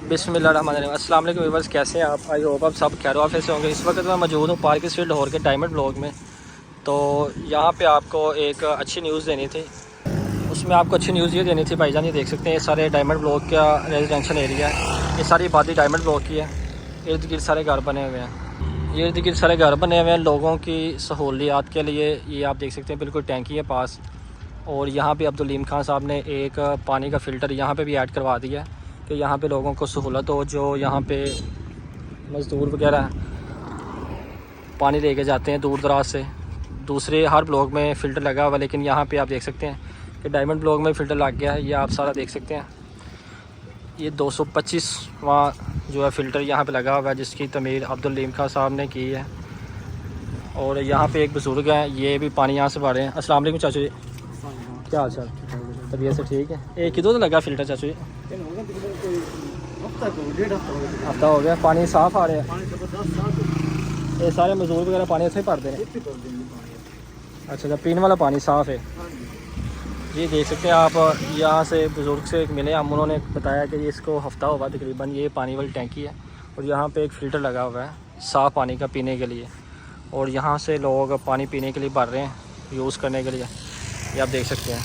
बिस्मिल्लाहिर्रहमानिर्रहीम। अस्सलाम वालेकुम व्यूअर्स, कैसे हैं आप? आई होप आप सब खैर वाफियत से होंगे। इस वक्त मैं मौजूद हूँ पार्क स्ट्रीट लाहौर के डायमंड ब्लॉक में। तो यहाँ पे आपको एक अच्छी न्यूज़ देनी थी। उसमें आपको अच्छी न्यूज़ ये देनी थी भाईजान, ये देख सकते हैं ये सारे डायमंड ब्लॉक का रेजिडेंशियल एरिया है। ये सारी आबादी डायमंड ब्लॉक की है। इर्द गिर्द सारे घर बने हुए हैं। ये इर्द गिर्द सारे घर बने हुए हैं लोगों की सहूलियात के लिए। ये आप देख सकते हैं बिल्कुल टैंकी है पास। और यहाँ पे अब्दुल खान साहब ने एक पानी का फ़िल्टर यहाँ पे भी ऐड करवा दिया है कि यहाँ पे लोगों को सहूलत हो। जो यहाँ पे मज़दूर वगैरह पानी लेके जाते हैं दूर दराज से, दूसरे हर ब्लॉक में फ़िल्टर लगा हुआ है, लेकिन यहाँ पे आप देख सकते हैं कि डायमंड ब्लॉक में फ़िल्टर लग गया है। ये आप सारा देख सकते हैं। ये 225वां जो है फ़िल्टर यहाँ पे लगा हुआ है, जिसकी तमीर अब्दुल खान साहब ने की है। और यहाँ पे एक बुज़ुर्ग हैं, ये भी पानी यहाँ से भर रहे हैं। अस्सलाम वालेकुम चाचू जी, क्या हाल चाल? तबीयत से ठीक है? एक किधर से लगा फ़िल्टर चाचू जी? हफ्ता हो गया। पानी साफ़ आ रहा है? ये सारे मजदूर वगैरह पानी से भरते हैं? अच्छा, पीने वाला पानी साफ़ है? ये देख सकते हैं आप। यहाँ से बुज़ुर्ग से एक मिले हम, उन्होंने बताया कि ये इसको हफ़्ता हुआ तकरीबन। ये पानी वाली टैंकी है और यहाँ पे एक फ़िल्टर लगा हुआ है साफ़ पानी का पीने के लिए। और यहाँ से लोग पानी पीने के लिए भर रहे हैं, यूज़ करने के लिए। ये आप देख सकते हैं।